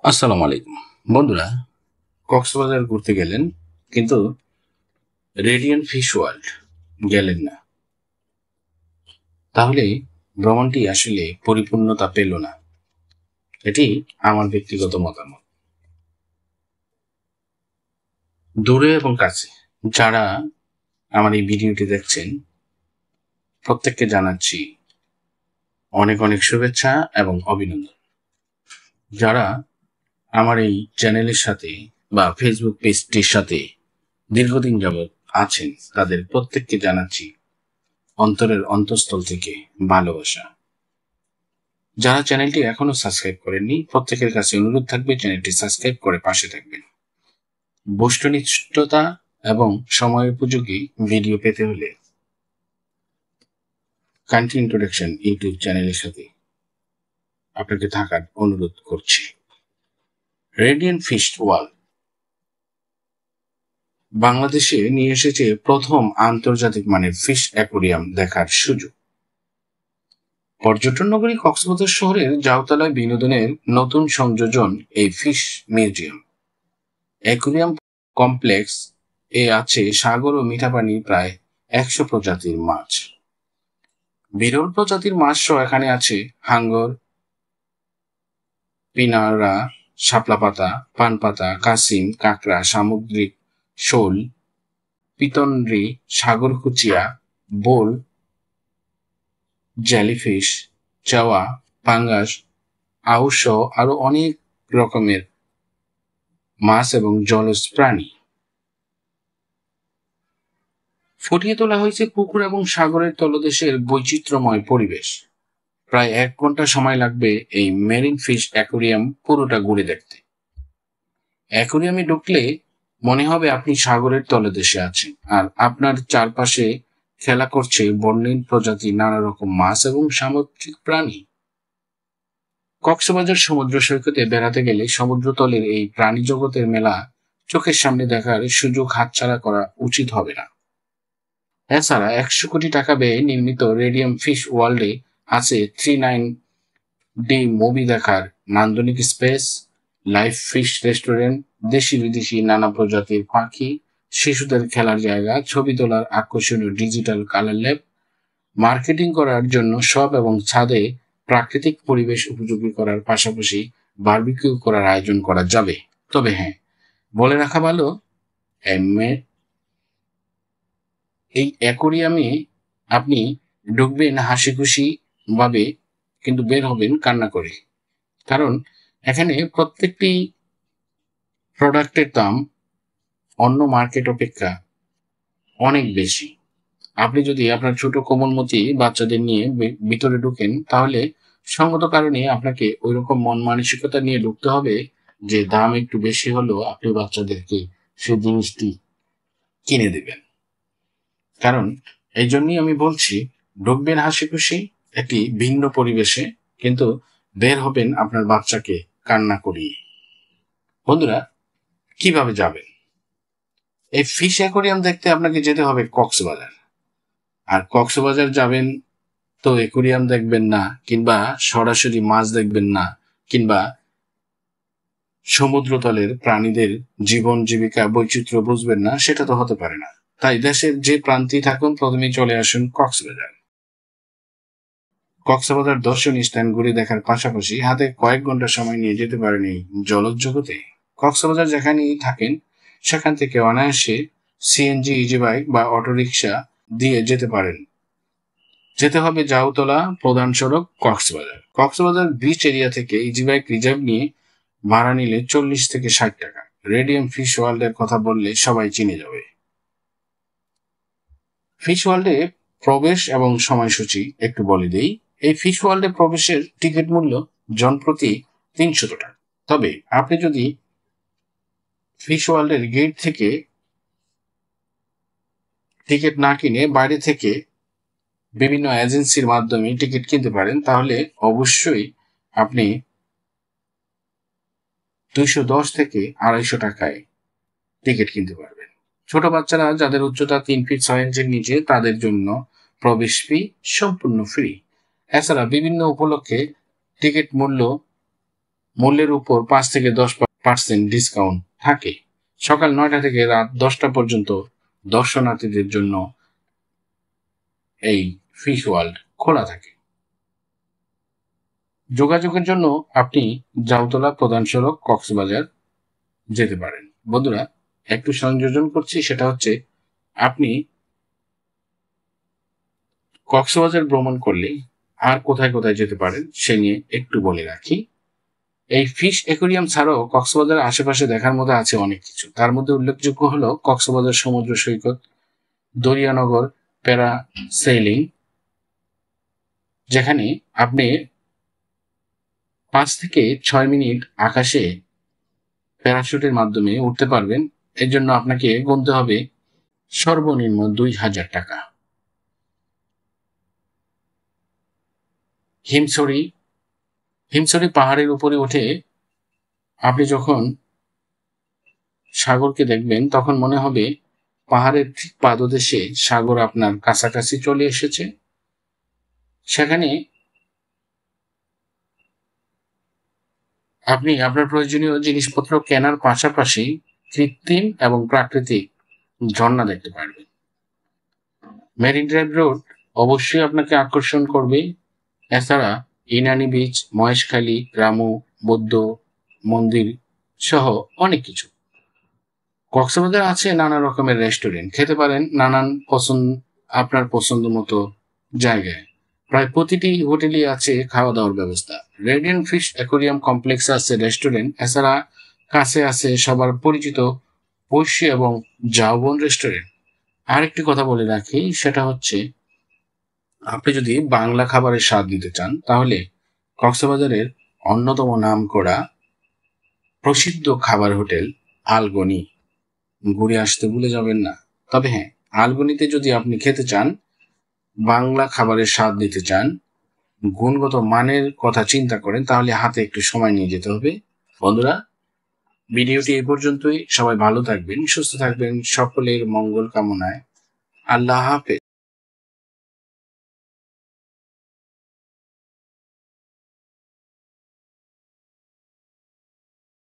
আসসালামু আলাইকুম বন্ধুরা। কক্সবাজার ঘুরতে গেলেন কিন্তু রেডিয়েন্ট ফিশ ওয়ার্ল্ড গেলেন না, তাহলে ভ্রমণটি আসলে পরিপূর্ণতা পেল না। এটি আমার ব্যক্তিগত মতামত। দূরে এবং কাছে যারা আমার এই ভিডিওটি দেখছেন প্রত্যেককে জানাচ্ছি অনেক অনেক শুভেচ্ছা এবং অভিনন্দন। যারা আমার এই চ্যানেলের সাথে বা ফেসবুক পেজটির সাথে দীর্ঘদিন যাবৎ আছেন তাদের প্রত্যেককে জানাচ্ছি অন্তরের অন্তঃস্থল থেকে ভালোবাসা। যারা চ্যানেলটি এখনো সাবস্ক্রাইব করেননি প্রত্যেকের কাছে অনুরোধ থাকবে চ্যানেলটি সাবস্ক্রাইব করে পাশে থাকবেন। বস্তুনিষ্ঠতা এবং সময় উপযোগী ভিডিও পেতে হলে কান্ট্রি ইন্ট্রোডাকশন ইউটিউব চ্যানেলের সাথে আপনাকে থাকার অনুরোধ করছি। রেডিয়েন্ট ফিশ ওয়ার্ল্ড বাংলাদেশে নিয়ে এসেছে প্রথম আন্তর্জাতিক মানের ফিশ অ্যাকোরিয়াম দেখার সুযোগ। পর্যটন নগরী কক্সবাজার শহরের জাউতলায় বিনোদনের নতুন সংযোজন এই ফিশ মিউজিয়াম। অ্যাকোরিয়াম কমপ্লেক্স এ আছে সাগর ও মিঠা পানির প্রায় 100 প্রজাতির মাছ। বিরল প্রজাতির মাছ সহ এখানে আছে হাঙ্গর, পিনারা, শাপলা পাতা, পান পাতা, কাসিম, কাঁকড়া, সামুদ্রিক শোল, পিতন্ড্রি, সাগর কুচিয়া, বোল, জেলিফিশ, চাওয়া, পাঙ্গাস, আউশ সহ আরো অনেক রকমের মাছ এবং জলজ প্রাণী। ফুটিয়ে তোলা হয়েছে পুকুর এবং সাগরের তলদেশের বৈচিত্র্যময় পরিবেশ। প্রায় 1 ঘন্টা সময় লাগবে এই মেরিন ফিশ অ্যাকোরিয়াম পুরোটা ঘুরে দেখতে। অ্যাকোরিয়ামে ঢুকলে মনে হবে আপনি সাগরের তলদেশে আছেন আর আপনার চারপাশে খেলা করছে বর্ণিল প্রজাতির নানা রকম মাছ এবং সামুদ্রিক প্রাণী। কক্সবাজার সমুদ্র সৈকতে বেড়াতে গেলে সমুদ্রতলের এই প্রাণী জগতের মেলা চোখের সামনে দেখার সুযোগ হাতছাড়া করা উচিত হবে না। এছাড়া 100 কোটি টাকা ব্যয়ে নির্মিত রেডিয়াম ফিশ ওয়ার্ল্ডে আছে 39D মুভি দেখার নান্দনিক স্পেস, লাইভ ফিশ রেস্টুরেন্ট, দেশি বিদেশি নানা প্রজাতির পাখি, শিশুদের খেলার জায়গা, ছবি তোলার আকর্ষণীয় ডিজিটাল কালার ল্যাব, মার্কেটিং করার জন্য শপ এবং ছাদে প্রাকৃতিক পরিবেশ উপযোগী করার পাশাপাশি বারবিকিউ করার আয়োজন করা যাবে। তবে হ্যাঁ, বলে রাখা ভালো, এই অ্যাকোরিয়ামে আপনি ঢুকবেন হাসি খুশি ভাবে কিন্তু বের হবেন কান্না করে। কারণ এখানে প্রত্যেকটি প্রোডাক্টের দাম অন্য মার্কেট অপেক্ষা অনেক বেশি। আপনি যদি আপনার ছোট কোমলমতি বাচ্চাদের নিয়ে ভিতরে ঢুকেন তাহলে সঙ্গত কারণে আপনাকে ওইরকম মন মানসিকতা নিয়ে ঢুকতে হবে যে দাম একটু বেশি হলেও আপনি বাচ্চাদেরকে সেই জিনিসটি কিনে দেবেন। কারণ এই জন্যই আমি বলছি ঢুকবেন হাসি খুশি একটি ভিন্ন পরিবেশে, কিন্তু বের হবেন আপনার বাচ্চাকে কান্না করিয়ে। বন্ধুরা, কিভাবে যাবেন? এই ফিশ অ্যাকোরিয়াম দেখতে আপনাকে যেতে হবে কক্সবাজার। আর কক্সবাজার যাবেন তো অ্যাকোরিয়াম দেখবেন না, কিংবা সরাসরি মাছ দেখবেন না, কিংবা সমুদ্রতলের প্রাণীদের জীবন জীবিকা বৈচিত্র্য বুঝবেন না, সেটা তো হতে পারে না। তাই দেশের যে প্রান্তেই থাকুন প্রথমেই চলে আসুন কক্সবাজার। কক্সবাজার দর্শনীয় স্থান ঘুরে দেখার পাশাপাশি হাতে কয়েক ঘন্টা সময় নিয়ে যেতে পারেন এই জলজ জগতে। কক্সবাজার যেখানেই থাকেন সেখান থেকে অনায়াসে সিএনজি, ইজি বাইক বা অটোরিকশা দিয়ে যেতে পারেন। যেতে হবে জাউতলা প্রধান সড়ক কক্সবাজার। কক্সবাজার বিচ এরিয়া থেকে ইজি বাইক রিজার্ভ নিয়ে ভাড়া নিলে 40 থেকে 60 টাকা। রেডিয়াম ফিশ ওয়ার্ল্ডের কথা বললে সবাই চিনে যাবে। ফিশ ওয়ার্ল্ডে প্রবেশ এবং সময়সূচি একটু বলে দেই। এই ফিশ ওয়ার্ল্ডে প্রবেশের টিকিট মূল্য জনপ্রতি 300 টাকা। তবে আপনি যদি ফিশ ওয়ার্ল্ডের গেট থেকে টিকিট না কিনে বাইরে থেকে বিভিন্ন এজেন্সির মাধ্যমে টিকিট কিনতে পারেন, তাহলে অবশ্যই আপনি 210 থেকে 250 টাকায় টিকিট কিনতে পারবেন। ছোট বাচ্চারা যাদের উচ্চতা 3 ফিট 6 ইঞ্চির নিচে তাদের জন্য প্রবেশ ফি সম্পূর্ণ ফ্রি। এছাড়া বিভিন্ন উপলক্ষে টিকিট মূল্য মূল্যের উপর 5 থেকে 10% ডিসকাউন্ট থাকে। সকাল 9টা থেকে রাত 10টা পর্যন্ত দর্শনার্থীদের জন্য এই ফিশ ওয়ার্ল্ড খোলা থাকে। যোগাযোগের জন্য আপনি জাউতলা প্রধান সড়ক কক্সবাজার যেতে পারেন। বন্ধুরা, একটু সংযোজন করছি, সেটা হচ্ছে আপনি কক্সবাজার ভ্রমণ করলে আর কোথায় কোথায় যেতে পারেন সে নিয়ে একটু বলে রাখি। এই ফিশ অ্যাকোয়ারিয়াম ছাড়াও কক্সবাজার আশেপাশে দেখার মতো আছে অনেক কিছু। তার মধ্যে উল্লেখযোগ্য হলো কক্সবাজার সমুদ্র সৈকত, দরিয়ানগর প্যারা সেলিং, যেখানে আপনি 5 থেকে 6 মিনিট আকাশে প্যারাশুটের মাধ্যমে উঠতে পারবেন। এর জন্য আপনাকে গুনতে হবে সর্বনিম্ন 2000 টাকা। হিমছড়ি পাহাড়ের উপরে উঠে আপনি যখন সাগরকে দেখবেন তখন মনে হবে পাহাড়ের ঠিক পাদদেশে সাগর আপনার কাছাকাছি চলে এসেছে। সেখানে আপনি আপনার প্রয়োজনীয় জিনিসপত্র কেনার পাশাপাশি কৃত্রিম এবং প্রাকৃতিক ঝর্ণা দেখতে পারবেন। মেরিন ড্রাইভ রোড অবশ্যই আপনাকে আকর্ষণ করবে। এছাড়া ইনানি বিচ, মহেশখালী, রামু বৌদ্ধ মন্দির সহ অনেক কিছু। কক্সবাজার আছে নানা রকমের রেস্টুরেন্ট, খেতে পারেন নানান আপনার পছন্দ মতো জায়গায়। প্রায় প্রতিটি হোটেলই আছে খাওয়া দাওয়ার ব্যবস্থা। রেডিয়েন্ট ফিশ অ্যাকোয়ারিয়াম কমপ্লেক্স আছে রেস্টুরেন্ট। এছাড়া কাছে আছে সবার পরিচিত ঐশী এবং জাউবন রেস্টুরেন্ট। আরেকটি কথা বলে রাখি, সেটা হচ্ছে আপনি যদি বাংলা খাবারের স্বাদ নিতে চান তাহলে কক্সবাজারের অন্যতম নামকরা প্রসিদ্ধ খাবার হোটেল আলগনি ঘুরে আসতে ভুলে যাবেন না। তবে হ্যাঁ, আলগনিতে যদি আপনি খেতে চান, বাংলা খাবারের স্বাদ নিতে চান, গুণগত মানের কথা চিন্তা করেন, তাহলে হাতে একটু সময় নিয়ে যেতে হবে। বন্ধুরা, ভিডিওটি এই পর্যন্তই। সবাই ভালো থাকবেন, সুস্থ থাকবেন, সকলের মঙ্গল কামনায়। আল্লাহ হাফেজ।